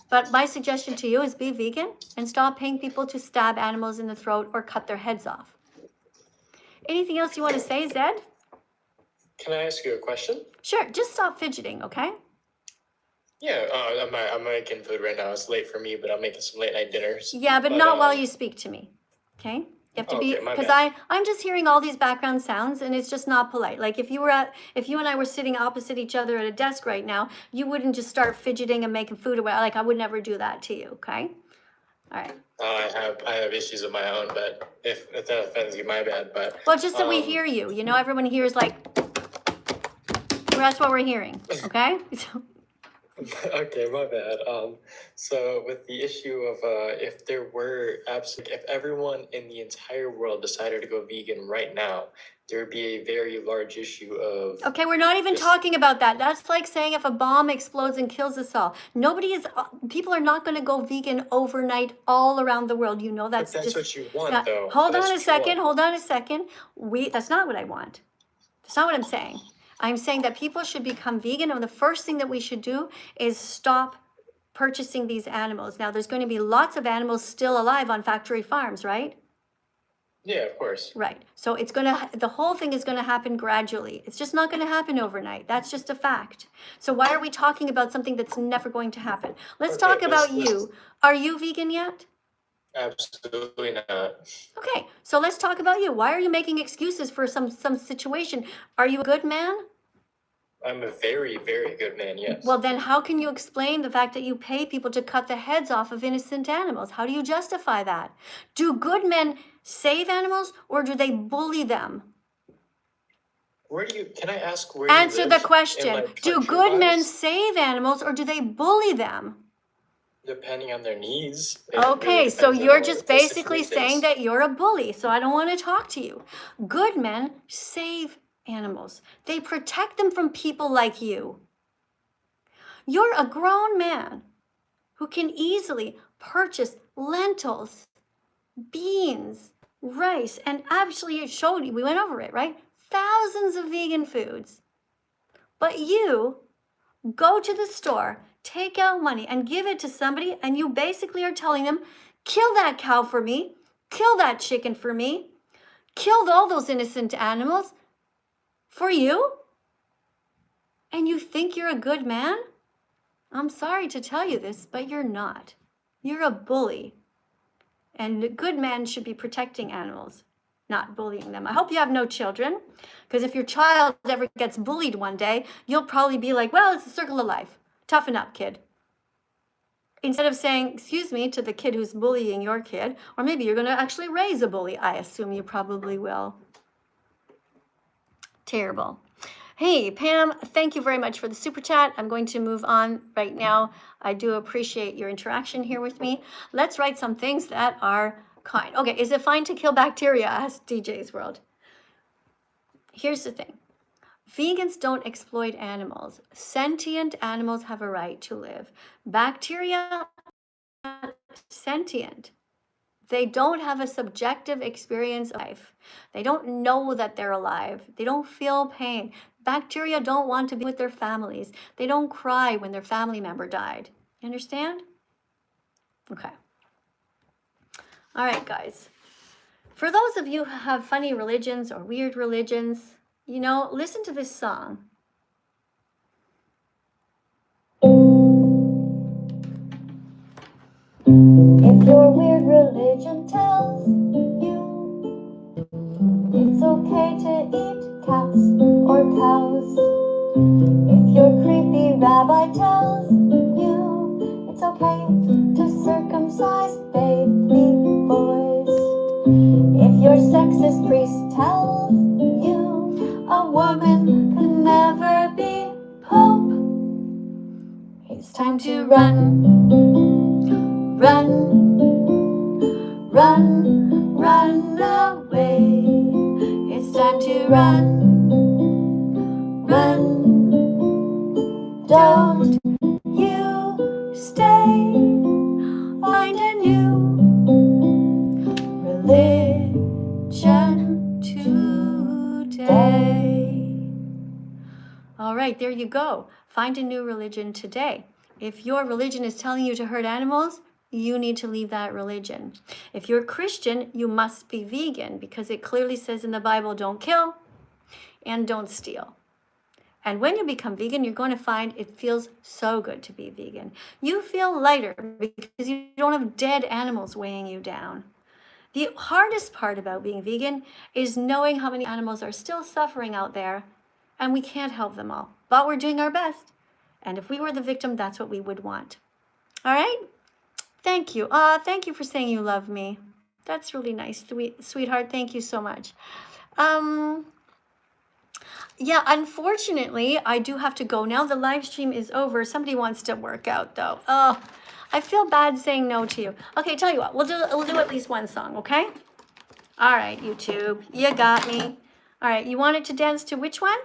But my suggestion to you is be vegan and stop paying people to stab animals in the throat or cut their heads off. Anything else you want to say, Zed? Can I ask you a question? Sure, just stop fidgeting, okay? Yeah, I'm making food right now. It's late for me, but I'm making some late night dinners. Yeah, but not while you speak to me, okay? You have to Okay, be, my because bad. I'm just hearing all these background sounds and it's just not polite. Like if you and I were sitting opposite each other at a desk right now, you wouldn't just start fidgeting and making food away. Like I would never do that to you, okay? All right. I have issues of my own, but if that offends you, my bad. But Well, just so we hear you, everyone hears like, that's what we're hearing, okay? okay, my bad. So with the issue of if there were if everyone in the entire world decided to go vegan right now, there would be a very large issue of. Okay, we're not even talking about that. That's like saying if a bomb explodes and kills us all. People are not going to go vegan overnight all around the world. That's But that's just. what you want, Yeah, though. hold That's on a what you second. want. Hold on a second. That's not what I want. That's not what I'm saying. I'm saying that people should become vegan, and the first thing that we should do is stop purchasing these animals. Now, there's going to be lots of animals still alive on factory farms, right? Yeah, of course. Right. So the whole thing is gonna happen gradually. It's just not gonna happen overnight. That's just a fact. So why are we talking about something that's never going to happen? Let's Okay, talk about you. Are you vegan yet? Absolutely not. Okay, so let's talk about you. Why are you making excuses for some situation? Are you a good man? I'm a very, very good man, yes. Well, then how can you explain the fact that you pay people to cut the heads off of innocent animals? How do you justify that? Do good men save animals or do they bully them? Can I ask where Answer you the live? question. Do good men country-wise? save animals or do they bully them? Depending on their needs. It Okay, really so depends on you're what just the basically situation saying is. that you're a bully, so I don't want to talk to you. Good men save animals. They protect them from people like you. You're a grown man who can easily purchase lentils, beans, rice, and actually it showed you, we went over it, right? Thousands of vegan foods. But you go to the store, take out money and give it to somebody, and you basically are telling them, kill that cow for me, kill that chicken for me, kill all those innocent animals for you? And you think you're a good man? I'm sorry to tell you this, but you're not. You're a bully. And a good man should be protecting animals, not bullying them. I hope you have no children, because if your child ever gets bullied one day, you'll probably be like, well, it's a circle of life. Toughen up, kid. Instead of saying, excuse me, to the kid who's bullying your kid, or maybe you're going to actually raise a bully. I assume you probably will. Terrible. Hey, Pam, thank you very much for the super chat. I'm going to move on right now. I do appreciate your interaction here with me. Let's write some things that are kind. Okay, is it fine to kill bacteria? Asked DJ's World. Here's the thing. Vegans don't exploit animals. Sentient animals have a right to live. Bacteria are sentient. They don't have a subjective experience of life. They don't know that they're alive. They don't feel pain. Bacteria don't want to be with their families. They don't cry when their family member died. You understand? Okay. All right, guys. For those of you who have funny religions or weird religions, listen to this song. If your weird religion tells you it's okay to eat cats or cows, if your creepy rabbi tells you it's okay to circumcise baby boys, if your sexist priest tells you a woman can never be pope, it's time to run, run away. It's time to run. Don't you stay. Find a new religion today. All right, there you go. Find a new religion today. If your religion is telling you to hurt animals, you need to leave that religion. If you're Christian, you must be vegan because it clearly says in the Bible, don't kill and don't steal. And when you become vegan, you're going to find it feels so good to be vegan. You feel lighter because you don't have dead animals weighing you down. The hardest part about being vegan is knowing how many animals are still suffering out there, and we can't help them all, but we're doing our best. And if we were the victim, that's what we would want. All right? Thank you. Thank you for saying you love me. That's really nice, sweetheart. Thank you so much. Yeah, unfortunately, I do have to go now. The live stream is over. Somebody wants to work out, though. Oh, I feel bad saying no to you. Okay, tell you what, we'll do at least one song, okay? All right, YouTube, you got me. All right, you wanted to dance to which one?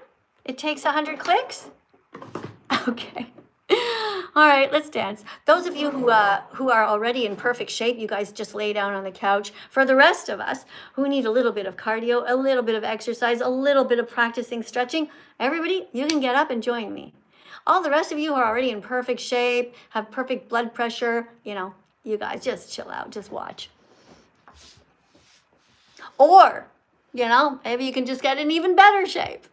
It Takes 100 Clicks? Okay. All right, let's dance. Those of you who are already in perfect shape, you guys just lay down on the couch. For the rest of us who need a little bit of cardio, a little bit of exercise, a little bit of practicing stretching, everybody, you can get up and join me. All the rest of you who are already in perfect shape, have perfect blood pressure, you guys just chill out, just watch. Or, maybe you can just get in even better shape.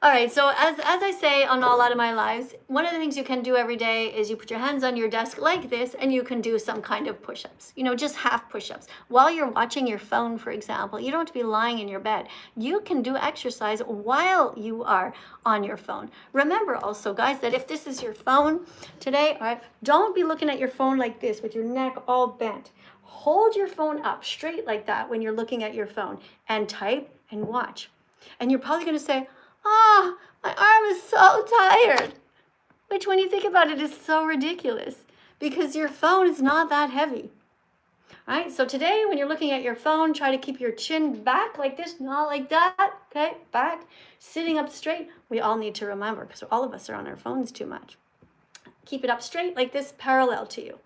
All right, so as I say on a lot of my lives, one of the things you can do every day is you put your hands on your desk like this and you can do some kind of push-ups, just half push-ups. While you're watching your phone, for example, you don't have to be lying in your bed. You can do exercise while you are on your phone. Remember also, guys, that if this is your phone today, all right, don't be looking at your phone like this with your neck all bent. Hold your phone up straight like that when you're looking at your phone and type and watch. And you're probably going to say, my arm is so tired. Which, when you think about it, is so ridiculous because your phone is not that heavy. All right, so today when you're looking at your phone, try to keep your chin back like this, not like that, okay? Back, sitting up straight. We all need to remember because all of us are on our phones too much. Keep it up straight like this, parallel to you.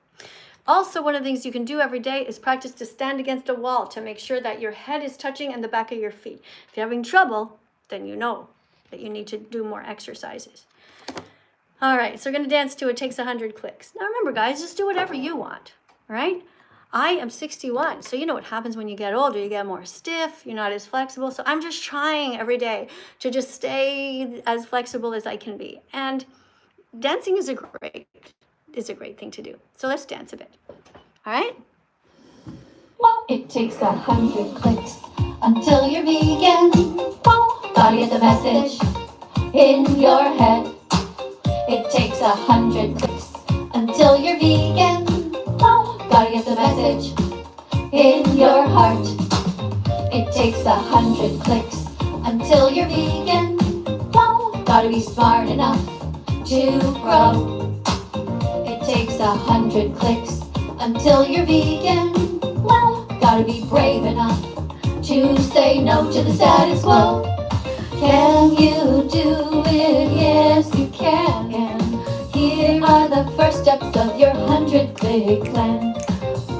Also, one of the things you can do every day is practice to stand against a wall to make sure that your head is touching and the back of your feet. If you're having trouble, then you know that you need to do more exercises. All right, so we're gonna dance to It Takes 100 Clicks. Now remember, guys, just do whatever you want, all right? I am 61, so you know what happens when you get older. You get more stiff, you're not as flexible. So I'm just trying every day to just stay as flexible as I can be. And dancing is a great thing to do. So let's dance a bit, all right? Well, it takes 100 clicks until you're vegan. Well, gotta get the message in your head. It takes 100 clicks until you're vegan. Well, gotta get the message in your heart. It takes 100 clicks until you're vegan. Well, gotta be smart enough to grow. It takes 100 clicks until you're vegan. Well, gotta be brave enough to say no to the status quo. Can you do it? Yes, you can. Here are the first steps of your 100-click plan.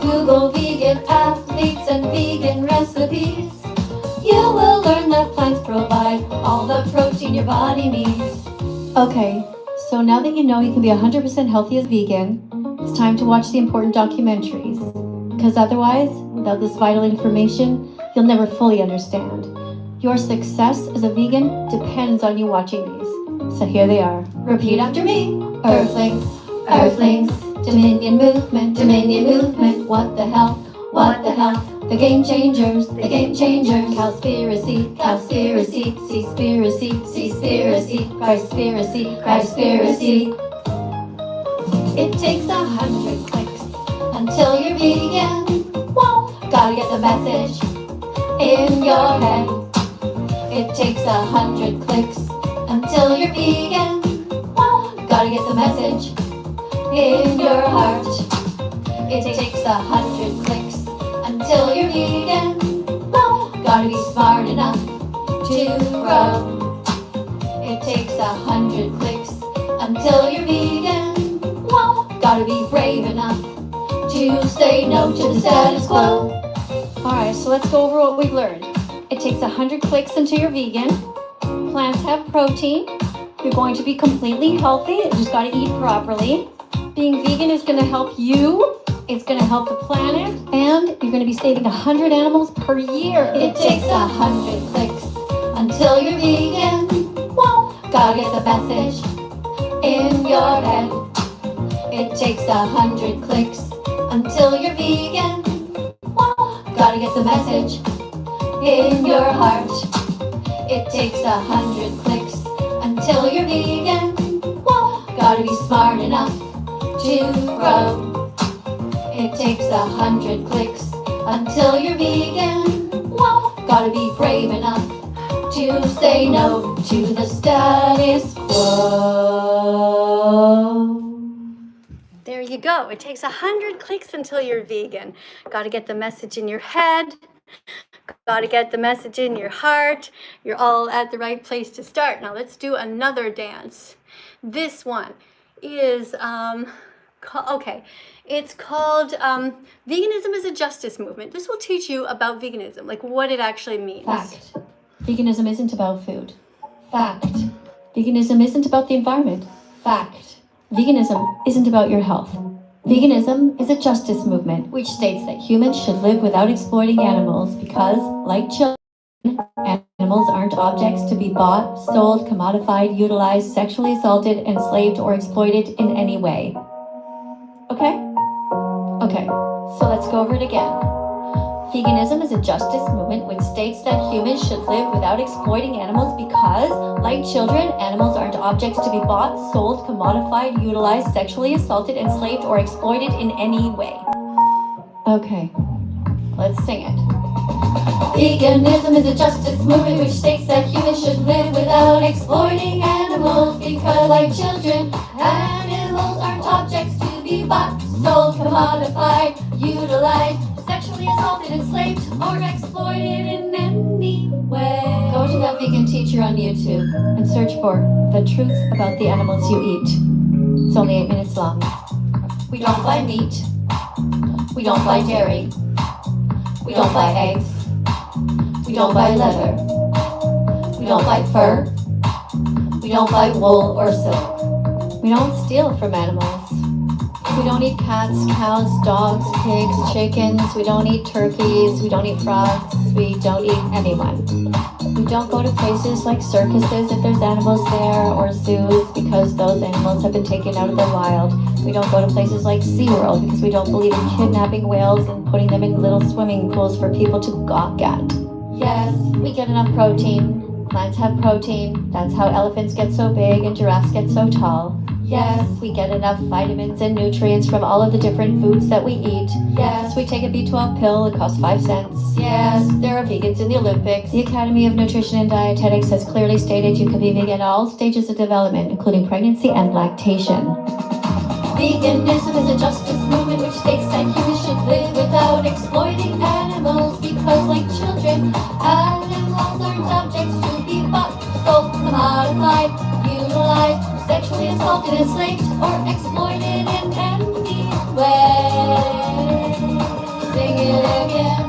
Google vegan athletes and vegan recipes. You will learn that plants provide all the protein your body needs. Okay, so now that you know you can be 100% healthy as vegan, it's time to watch the important documentaries. Because otherwise, without this vital information, you'll never fully understand. Your success as a vegan depends on you watching these. So here they are. Repeat after me. Earthlings, Earthlings, Dominion movement, what the hell, what the hell? The game changers, Cowspiracy, Seaspiracy, Christspiracy. It takes 100 clicks until you're vegan. Whoa, gotta get the message in your head. It takes 100 clicks until you're vegan. Whoa, gotta get the message in your heart. It takes 100 clicks until you're vegan. Whoa, gotta be smart enough to grow. It takes 100 clicks until you're vegan. Whoa, gotta be brave enough to say no to the status quo. Alright, so let's go over what we've learned. It takes 100 clicks until you're vegan. Plants have protein. You're going to be completely healthy. You just gotta eat properly. Being vegan is gonna help you. It's gonna help the planet. And you're gonna be saving 100 animals per year. It takes 100 clicks until you're vegan. Whoa, gotta get the message in your head. It takes 100 clicks until you're vegan. Whoa, gotta Gotta get the message in your heart. It takes 100 clicks until you're vegan. Whoa. Gotta be smart enough to grow. It takes 100 clicks until you're vegan. Whoa. Gotta be brave enough to say no to the status quo. There you go. It takes 100 clicks until you're vegan. Got to get the message in your head. Got to get the message in your heart. You're all at the right place to start. Now let's do another dance. This one is, okay, it's called Veganism is a Justice Movement. This will teach you about veganism, like what it actually means. Fact. Veganism isn't about food. Fact. Veganism isn't about the environment. Fact. Veganism isn't about your health. Veganism is a justice movement which states that humans should live without exploiting animals because, like children, animals aren't objects to be bought, sold, commodified, utilized, sexually assaulted, enslaved, or exploited in any way. Okay? Okay, so let's go over it again. Veganism is a justice movement which states that humans should live without exploiting animals because, like children, animals aren't objects to be bought, sold, commodified, utilized, sexually assaulted, enslaved, or exploited in any way. Okay, let's sing it. Veganism is a justice movement which states that humans should live without exploiting animals because, like children, animals aren't objects to be bought, sold, commodified, utilized, sexually assaulted, enslaved, or exploited in any way. Go to That Vegan Teacher on YouTube and search for The Truth About the Animals You Eat. It's only 8 minutes long. We don't buy meat. We don't buy dairy. We don't buy eggs. We don't buy leather. We don't buy fur. We don't buy wool or silk. We don't steal from animals. We don't eat cats, cows, dogs, pigs, chickens. We don't eat turkeys. We don't eat frogs. We don't eat anyone. We don't go to places like circuses if there's animals there, or zoos because those animals have been taken out of the wild. We don't go to places like SeaWorld because we don't believe in kidnapping whales and putting them in little swimming pools for people to gawk at. Yes, we get enough protein. Plants have protein. That's how elephants get so big and giraffes get so tall. Yes, we get enough vitamins and nutrients from all of the different foods that we eat. Yes, we take a B12 pill, it costs 5 cents. Yes, there are vegans in the Olympics. The Academy of Nutrition and Dietetics has clearly stated you can be vegan at all stages of development, including pregnancy and lactation. Veganism is a justice movement which states that humans should live without exploiting animals because, like children, animals aren't objects to be bought, sold, commodified, utilized, sexually assaulted, enslaved, or exploited in any way. Sing it again.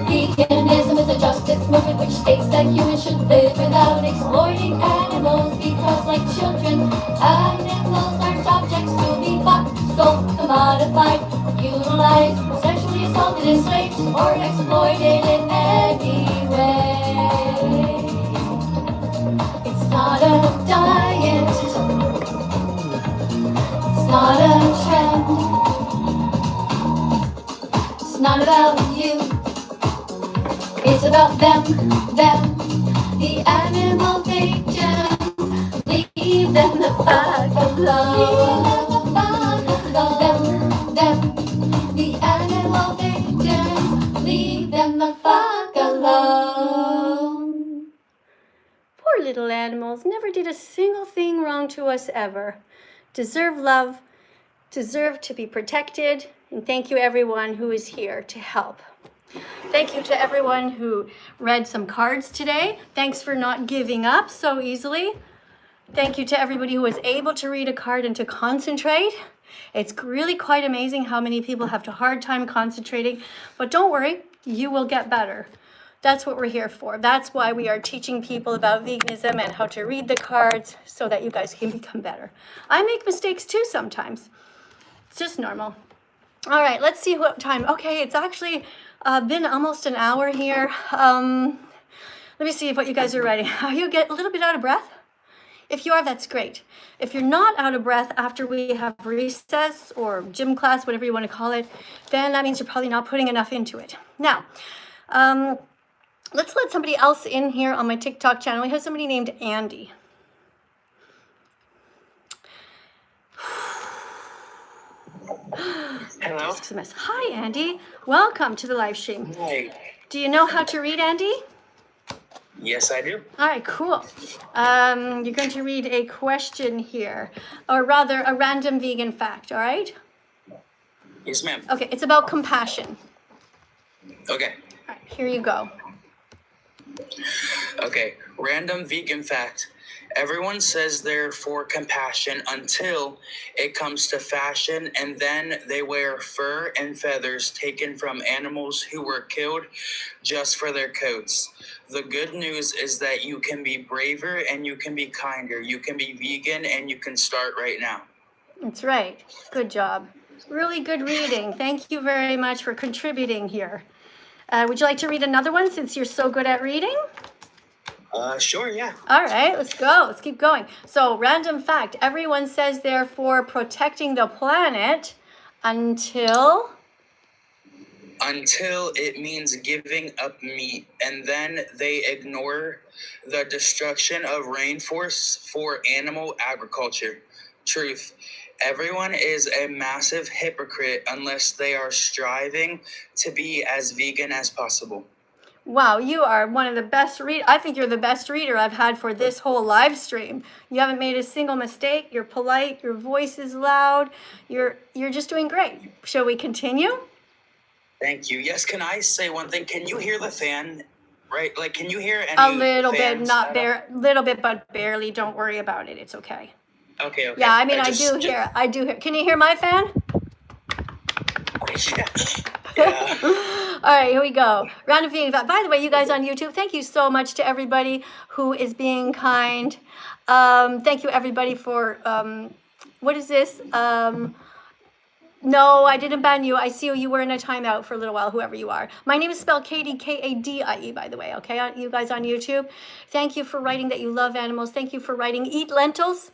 Veganism is a justice movement which states that humans should live without exploiting animals because, like children, animals aren't objects to be bought, sold, commodified, utilized, sexually assaulted, enslaved, or exploited in any way. It's not a diet. It's not a trend. It's not about you. It's about them, the animal victims. Leave them the fuck alone. Them, the animal victims. Leave them the fuck alone. Poor little animals never did a single thing wrong to us ever. Deserve love, deserve to be protected, and thank you everyone who is here to help. Thank you to everyone who read some cards today. Thanks for not giving up so easily. Thank you to everybody who was able to read a card and to concentrate. It's really quite amazing how many people have a hard time concentrating, but don't worry, you will get better. That's what we're here for. That's why we are teaching people about veganism and how to read the cards so that you guys can become better. I make mistakes too sometimes. It's just normal. All right, let's see what time. Okay, it's actually been almost an hour here. Let me see what you guys are writing. You get a little bit out of breath? If you are, that's great. If you're not out of breath after we have recess or gym class, whatever you want to call it, then that means you're probably not putting enough into it. Now, let's let somebody else in here on my TikTok channel. We have somebody named Andy. Hello. Hi, Andy. Welcome to the live stream. Hi. Do you know how to read, Andy? Yes, I do. All right, cool. You're going to read a question here, or rather a random vegan fact, all right? Yes, ma'am. Okay, it's about compassion. Okay. All right, here you go. Okay. Random vegan fact. Everyone says they're for compassion until it comes to fashion, and then they wear fur and feathers taken from animals who were killed just for their coats. The good news is that you can be braver and you can be kinder. You can be vegan and you can start right now. That's right. Good job. Really good reading. Thank you very much for contributing here. Would you like to read another one since you're so good at reading? Sure, yeah. All right, let's go. Let's keep going. So, random fact. Everyone says they're for protecting the planet until It means giving up meat, and then they ignore the destruction of rainforests for animal agriculture. Truth. Everyone is a massive hypocrite unless they are striving to be as vegan as possible. Wow, you are one of the best I think you're the best reader I've had for this whole live stream. You haven't made a single mistake. You're polite. Your voice is loud. You're just doing great. Shall we continue? Thank you. Yes, can I say one thing? Can you hear the fan? Right? Like, can you hear any A little bit, fans not at all? little bit, but barely. Don't worry about it. It's okay. Okay. Yeah, I mean, I do hear. Can you hear my fan? Yeah. All right, here we go. Round of vegan fact. By the way, you guys on YouTube, thank you so much to everybody who is being kind. Thank you everybody for what is this? No, I didn't ban you. I see you were in a timeout for a little while, whoever you are. My name is spelled Katie, Kadie, by the way, okay? You guys on YouTube. Thank you for writing that you love animals. Thank you for writing eat lentils.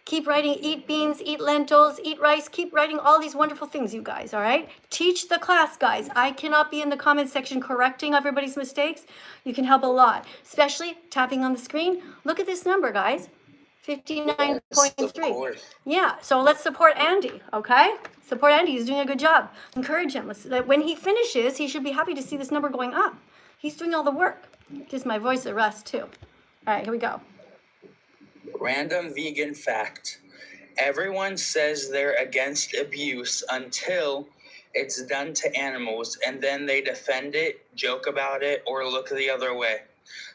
Keep writing eat beans, eat lentils, eat rice. Keep writing all these wonderful things, you guys, all right? Teach the class, guys. I cannot be in the comment section correcting everybody's mistakes. You can help a lot, especially tapping on the screen. Look at this number, guys. 59.3. Yeah, so let's support Andy, okay? Support Andy. He's doing a good job. Encourage him. When he finishes, he should be happy to see this number going up. He's doing all the work. Gives my voice a rest, too. All right, here we go. Random vegan fact. Everyone says they're against abuse until it's done to animals, and then they defend it, joke about it, or look the other way.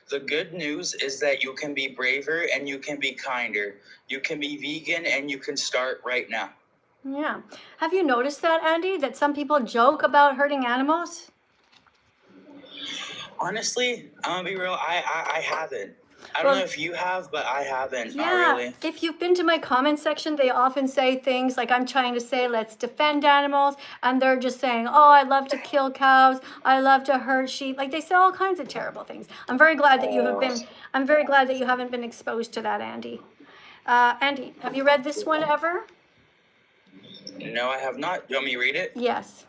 The good news is that you can be braver and you can be kinder. You can be vegan and you can start right now. Yeah. Have you noticed that, Andy, that some people joke about hurting animals? Honestly, I'm gonna be real, I haven't. I don't know if you have, but I haven't. Yeah, Not really. if you've been to my comment section, they often say things like I'm trying to say, let's defend animals. And they're just saying, oh, I love to kill cows. I love to hurt sheep. Like they say all kinds of terrible things. I'm very glad that you haven't been exposed to that, Andy. Andy, have you read this one ever? No, I have not. You want me to read it? Yes.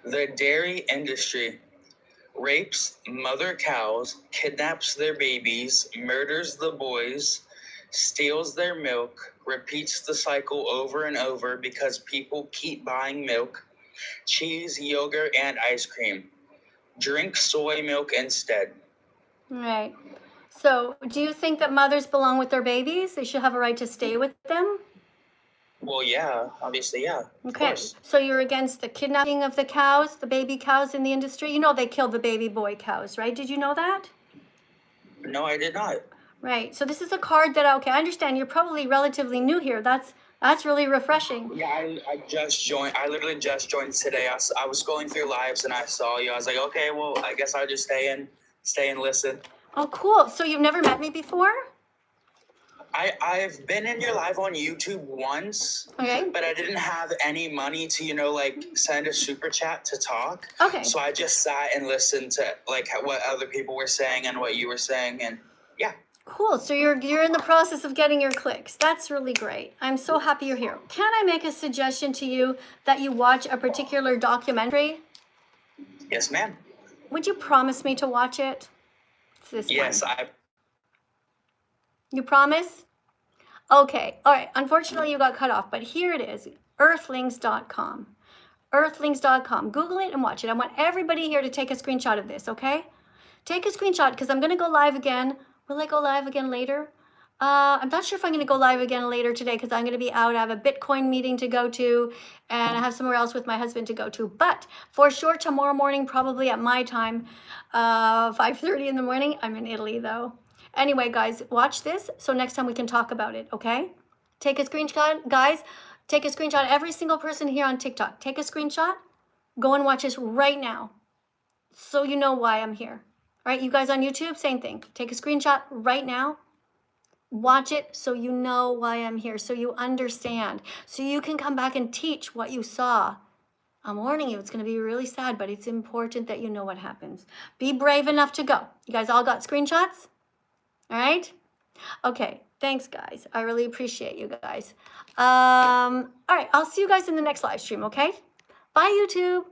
The dairy industry rapes mother cows, kidnaps their babies, murders the boys, steals their milk, repeats the cycle over and over because people keep buying milk, cheese, yogurt, and ice cream. Drink soy milk instead. Right. So do you think that mothers belong with their babies? They should have a right to stay with them? Well, yeah, obviously, yeah. Of Okay, course. so you're against the kidnapping of the cows, the baby cows in the industry? You know they killed the baby boy cows, right? Did you know that? No, I did not. Right, so this is a card that, okay, I understand you're probably relatively new here. That's really refreshing. Yeah, I just joined. I literally just joined today. I was scrolling through lives and I saw you. I was like, okay, well, I guess I'll just stay and listen. Oh, cool. So you've never met me before? I've been in your live on YouTube once, Okay. but I didn't have any money to, send a super chat to talk. Okay. So I just sat and listened to, what other people were saying and what you were saying, and yeah. Cool. So you're in the process of getting your clicks. That's really great. I'm so happy you're here. Can I make a suggestion to you that you watch a particular documentary? Yes, ma'am. Would you promise me to watch it? It's this Yes, one. You promise? Okay. All right. Unfortunately, you got cut off, but here it is. Earthlings.com. Earthlings.com. Google it and watch it. I want everybody here to take a screenshot of this, okay? Take a screenshot because I'm going to go live again. Will I go live again later? I'm not sure if I'm going to go live again later today because I'm going to be out. I have a Bitcoin meeting to go to, and I have somewhere else with my husband to go to. But for sure, tomorrow morning, probably at my time, 5:30 in the morning. I'm in Italy, though. Anyway, guys, watch this so next time we can talk about it, okay? Take a screenshot, guys. Take a screenshot. Every single person here on TikTok, take a screenshot. Go and watch this right now so you know why I'm here. All right, you guys on YouTube, same thing. Take a screenshot right now. Watch it so you know why I'm here, so you understand, so you can come back and teach what you saw. I'm warning you, it's going to be really sad, but it's important that you know what happens. Be brave enough to go. You guys all got screenshots? All right? Okay, thanks, guys. I really appreciate you guys. All right, I'll see you guys in the next live stream, okay? Bye, YouTube.